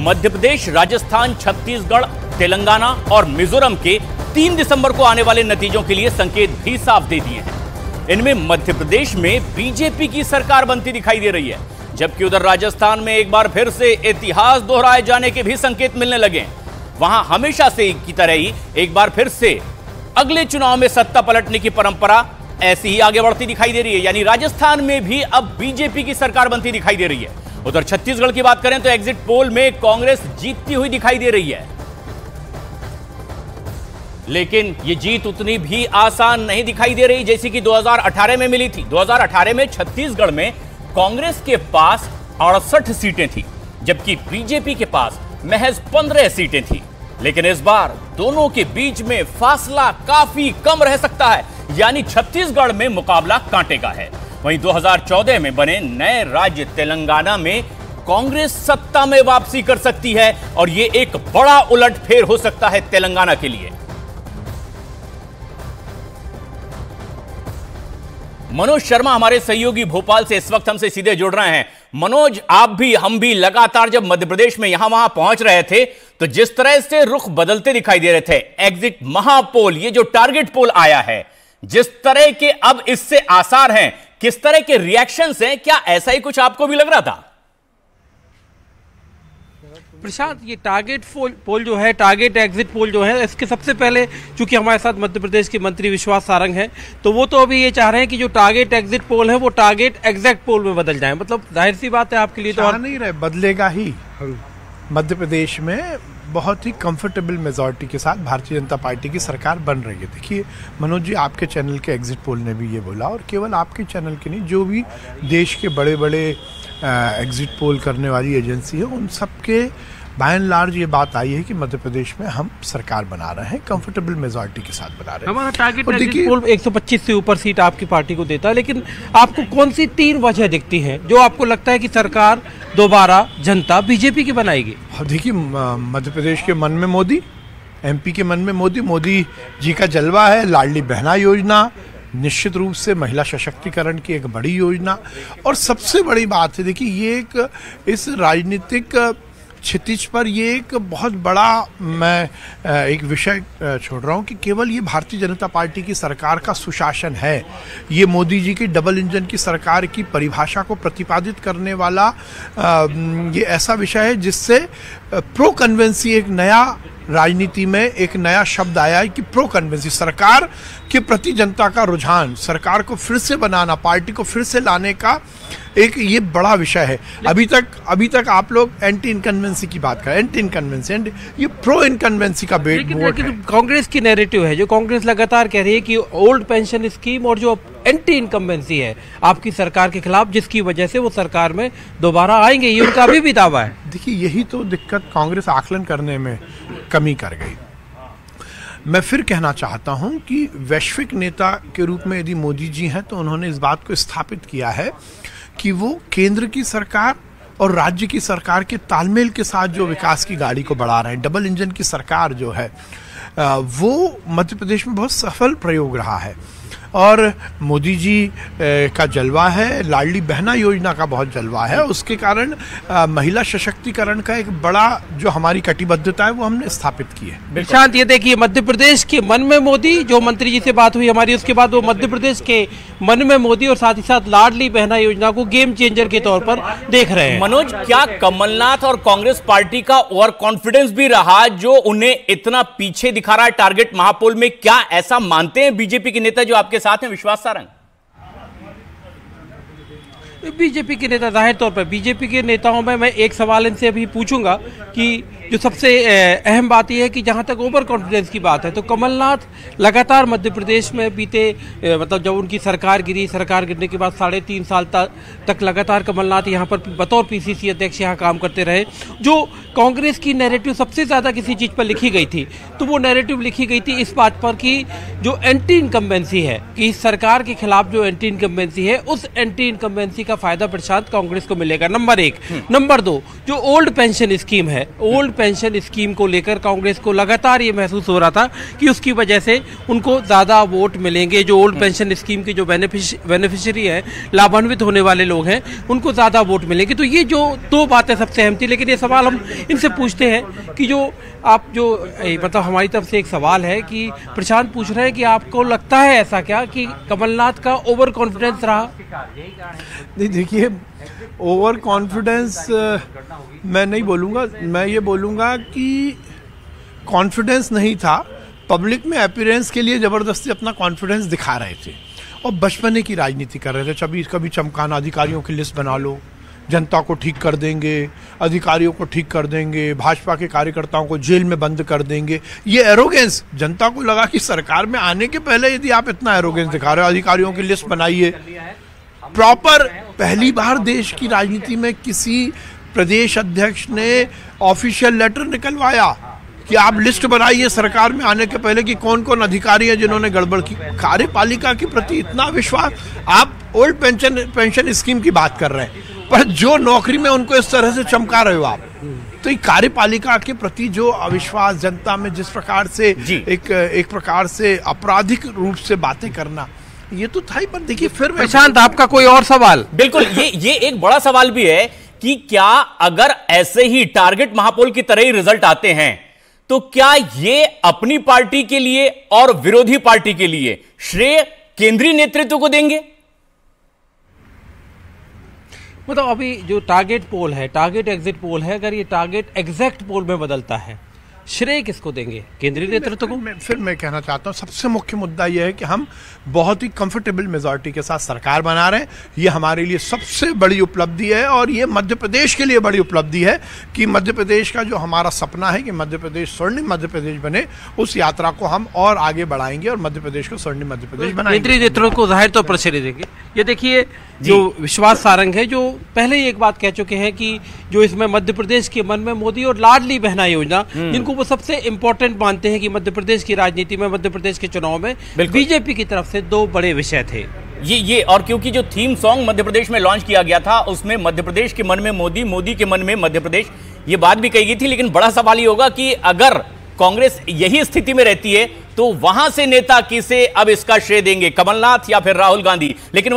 मध्य प्रदेश, राजस्थान, छत्तीसगढ़, तेलंगाना और मिजोरम के 3 दिसंबर को आने वाले नतीजों के लिए संकेत भी साफ दे दिए हैं। इनमें मध्य प्रदेश में बीजेपी की सरकार बनती दिखाई दे रही है, जबकि उधर राजस्थान में एक बार फिर से इतिहास दोहराए जाने के भी संकेत मिलने लगे हैं। वहां हमेशा से की तरह ही एक बार फिर से अगले चुनाव में सत्ता पलटने की परंपरा ऐसी ही आगे बढ़ती दिखाई दे रही है, यानी राजस्थान में भी अब बीजेपी की सरकार बनती दिखाई दे रही है। उधर छत्तीसगढ़ की बात करें तो एग्जिट पोल में कांग्रेस जीतती हुई दिखाई दे रही है, लेकिन यह जीत उतनी भी आसान नहीं दिखाई दे रही जैसी कि 2018 में मिली थी। 2018 में छत्तीसगढ़ में कांग्रेस के पास 68 सीटें थी, जबकि बीजेपी के पास महज 15 सीटें थी। लेकिन इस बार दोनों के बीच में फासला काफी कम रह सकता है, यानी छत्तीसगढ़ में मुकाबला कांटे का है। वहीं 2014 में बने नए राज्य तेलंगाना में कांग्रेस सत्ता में वापसी कर सकती है और यह एक बड़ा उलटफेर हो सकता है तेलंगाना के लिए। मनोज शर्मा हमारे सहयोगी भोपाल से इस वक्त हमसे सीधे जुड़ रहे हैं। मनोज, आप भी हम भी लगातार जब मध्य प्रदेश में यहां वहां पहुंच रहे थे तो जिस तरह से रुख बदलते दिखाई दे रहे थे, एग्जिट महापोल, ये जो टारगेट पोल आया है, जिस तरह के अब इससे आसार हैं, किस तरह के रिएक्शंस हैं, क्या ऐसा ही कुछ आपको भी लग रहा था? प्रशांत, ये टारगेट पोल जो है, टारगेट एग्जिट पोल जो है, इसके सबसे पहले चूंकि हमारे साथ मध्य प्रदेश के मंत्री विश्वास सारंग हैं, तो वो तो अभी ये चाह रहे हैं कि जो टारगेट एग्जिट पोल है वो टारगेट एग्जैक्ट पोल में बदल जाए। मतलब जाहिर सी बात है आपके लिए तो नहीं रहे, बदलेगा ही। मध्य प्रदेश में बहुत ही कंफर्टेबल मेजॉरिटी के साथ भारतीय जनता पार्टी की सरकार बन रही है। देखिए मनोज जी, आपके चैनल के एग्जिट पोल ने भी ये बोला, और केवल आपके चैनल के नहीं, जो भी देश के बड़े बड़े एग्जिट पोल करने वाली एजेंसी है, उन सबके बाय एंड लार्ज ये बात आई है कि मध्य प्रदेश में हम सरकार बना रहे हैं, कंफर्टेबल मेजॉरिटी के साथ बना रहे हैं। हमारा टारगेट एग्जिट पोल 125 से ऊपर सीट आपकी पार्टी को देता है, लेकिन आपको कौन सी 3 वजह दिखती हैं जो आपको लगता है कि सरकार दोबारा जनता बीजेपी की बनाएगी? देखिए, मध्य प्रदेश के मन में मोदी, एमपी के मन में मोदी जी का जलवा है। लाडली बहना योजना निश्चित रूप से महिला सशक्तिकरण की एक बड़ी योजना, और सबसे बड़ी बात है, देखिए ये एक इस राजनीतिक क्षितिज पर ये एक बहुत बड़ा मैं एक विषय छोड़ रहा हूँ कि केवल ये भारतीय जनता पार्टी की सरकार का सुशासन है। ये मोदी जी की डबल इंजन की सरकार की परिभाषा को प्रतिपादित करने वाला ये ऐसा विषय है जिससे प्रो कन्वेंसी, एक नया राजनीति में एक नया शब्द आया है कि प्रो कन्वेंसी, सरकार के प्रति जनता का रुझान, सरकार को फिर से बनाना, पार्टी को फिर से लाने का एक ये बड़ा विषय है। अभी तक आप लोग एंटी इनकन्वेंसी की बात करें, एंटी इनकन्वेंसी, ये प्रो इनकन्वेंसी का बेट वोट है। कांग्रेस की नैरेटिव है, जो कांग्रेस लगातार कह रही है कि ओल्ड पेंशन स्कीम और जो एंटी इनकम्बेंसी है आपकी सरकार के खिलाफ, जिसकी वजह से वो सरकार में दोबारा आएंगे, ये उनका अभी भी दावा है। देखिए, यही तो दिक्कत कांग्रेस आकलन करने में कमी कर गई। मैं फिर कहना चाहता हूं कि वैश्विक नेता के रूप में यदि मोदी जी हैं तो उन्होंने इस बात को स्थापित किया है कि वो केंद्र की सरकार और राज्य की सरकार के तालमेल के साथ जो विकास की गाड़ी को बढ़ा रहे हैं। डबल इंजन की सरकार जो है वो मध्य प्रदेश में बहुत सफल प्रयोग रहा है, और मोदी जी का जलवा है, लाडली बहना योजना का बहुत जलवा है। उसके कारण महिला सशक्तिकरण का एक बड़ा जो हमारी कटिबद्धता है वो हमने स्थापित की है। प्रशांत, ये देखिए, मध्य प्रदेश के मन में मोदी, जो मंत्री जी से बात हुई हमारी, उसके बाद वो मध्य प्रदेश के मन में मोदी और साथ ही साथ लाडली बहना योजना को गेम चेंजर के तौर पर देख रहे हैं। मनोज, क्या कमलनाथ और कांग्रेस पार्टी का ओवर कॉन्फिडेंस भी रहा जो उन्हें इतना पीछे दिखा रहा है टारगेट महापोल में? क्या ऐसा मानते हैं बीजेपी के नेता जो आपके साथ हैं, विश्वास सारंग? बीजेपी के नेता, जाहिर तौर पर बीजेपी के नेताओं में मैं एक सवाल इनसे अभी पूछूंगा कि जो सबसे अहम बात यह है कि जहां तक ओवर कॉन्फिडेंस की बात है, तो कमलनाथ लगातार मध्य प्रदेश में बीते मतलब जब उनकी सरकार गिरी, सरकार गिरने के बाद 3.5 साल तक लगातार कमलनाथ यहां पर बतौर पीसीसी अध्यक्ष यहां काम करते रहे। जो कांग्रेस की नैरेटिव सबसे ज़्यादा किसी चीज़ पर लिखी गई थी, तो वो नैरेटिव लिखी गई थी इस बात पर कि जो एंटी इनकम्बेंसी है, कि इस सरकार के खिलाफ जो एंटी इनकम्बेंसी है, उस एंटी इनकम्बेंसी का का फायदा प्रशांत कांग्रेस को मिलेगा, नंबर 1। नंबर 2, जो ओल्ड पेंशन स्कीम है, ओल्ड पेंशन स्कीम को लेकर कांग्रेस को लगातार ये महसूस हो रहा था कि उसकी वजह से उनको ज्यादा वोट मिलेंगे। जो ओल्ड पेंशन स्कीम के जो बेनिफिशियरी है, लाभान्वित होने वाले लोग हैं, उनको ज्यादा वोट मिलेंगे। तो ये जो दो बातें सबसे अहम थी। लेकिन ये सवाल हम इनसे पूछते हैं कि जो आप जो मतलब हमारी तरफ से एक सवाल है कि प्रशांत पूछ रहे हैं कि आपको लगता है ऐसा क्या कि कमलनाथ का ओवर कॉन्फिडेंस रहा? नहीं, देखिए, ओवर कॉन्फिडेंस मैं नहीं बोलूँगा, मैं ये बोलूँगा कि कॉन्फिडेंस नहीं था। पब्लिक में अपीयरेंस के लिए ज़बरदस्ती अपना कॉन्फिडेंस दिखा रहे थे और बचपने की राजनीति कर रहे थे। कभी चमकाना, अधिकारियों की लिस्ट बना लो, जनता को ठीक कर देंगे, अधिकारियों को ठीक कर देंगे, भाजपा के कार्यकर्ताओं को जेल में बंद कर देंगे। ये एरोगेंस, जनता को लगा कि सरकार में आने के पहले यदि आप इतना एरोगेंस दिखा रहे हो, अधिकारियों की लिस्ट बनाइए। प्रॉपर पहली बार देश की राजनीति में किसी प्रदेश अध्यक्ष ने ऑफिशियल लेटर निकलवाया कि आप लिस्ट बनाइए सरकार में आने के पहले कि कौन कौन अधिकारी है जिन्होंने गड़बड़ की। कार्यपालिका के प्रति इतना विश्वास। आप ओल्ड पेंशन स्कीम की बात कर रहे हैं, पर जो नौकरी में उनको इस तरह से चमका रहे हो आप, तो ये कार्यपालिका के प्रति जो अविश्वास, जनता में जिस प्रकार से एक प्रकार से आपराधिक रूप से बातें करना, ये तो था ही। पर देखिए, फिर प्रशांत, आपका कोई और सवाल? बिल्कुल, ये एक बड़ा सवाल भी है कि क्या अगर ऐसे ही टारगेट महापोल की तरह ही रिजल्ट आते हैं तो क्या ये अपनी पार्टी के लिए और विरोधी पार्टी के लिए श्रेय केंद्रीय नेतृत्व को देंगे? मतलब अभी जो टारगेट पोल है, टारगेट एग्जिट पोल है, अगर ये टारगेट एग्जैक्ट पोल में बदलता है, श्रेय किसको देंगे? केंद्रीय नेतृत्व को? फिर मैं कहना चाहता हूँ, सबसे मुख्य मुद्दा यह है कि हम बहुत ही कंफर्टेबल मेजॉरिटी के साथ सरकार बना रहे हैं। ये हमारे लिए सबसे बड़ी उपलब्धि है और ये मध्य प्रदेश के लिए बड़ी उपलब्धि है कि मध्य प्रदेश का जो हमारा सपना है कि मध्य प्रदेश स्वर्णिम मध्य प्रदेश बने, उस यात्रा को हम और आगे बढ़ाएंगे और मध्य प्रदेश को स्वर्णिम मध्य प्रदेश बनाएंगे। केंद्रीय नेतृत्व को जाहिर तौर पर श्रेय देंगे। ये देखिए, जो विश्वास सारंग है, जो पहले ही एक बात कह चुके हैं कि जो इसमें मध्य प्रदेश के मन में मोदी और लाडली बहना योजना, जिनको वो सबसे इंपॉर्टेंट मानते हैं कि मध्य प्रदेश की राजनीति में, मध्य प्रदेश के चुनाव में बीजेपी की तरफ से दो बड़े विषय थे ये। और क्योंकि जो थीम सॉन्ग मध्य प्रदेश में लॉन्च किया गया था, उसमें मध्य प्रदेश के मन में मोदी, मोदी के मन में मध्य प्रदेश, ये बात भी कही गई थी। लेकिन बड़ा सवाल ये होगा कि अगर कांग्रेस यही स्थिति में रहती है तो वहां से नेता किसे अब इसका श्रेय देंगे, कमलनाथ या फिर राहुल गांधी? लेकिन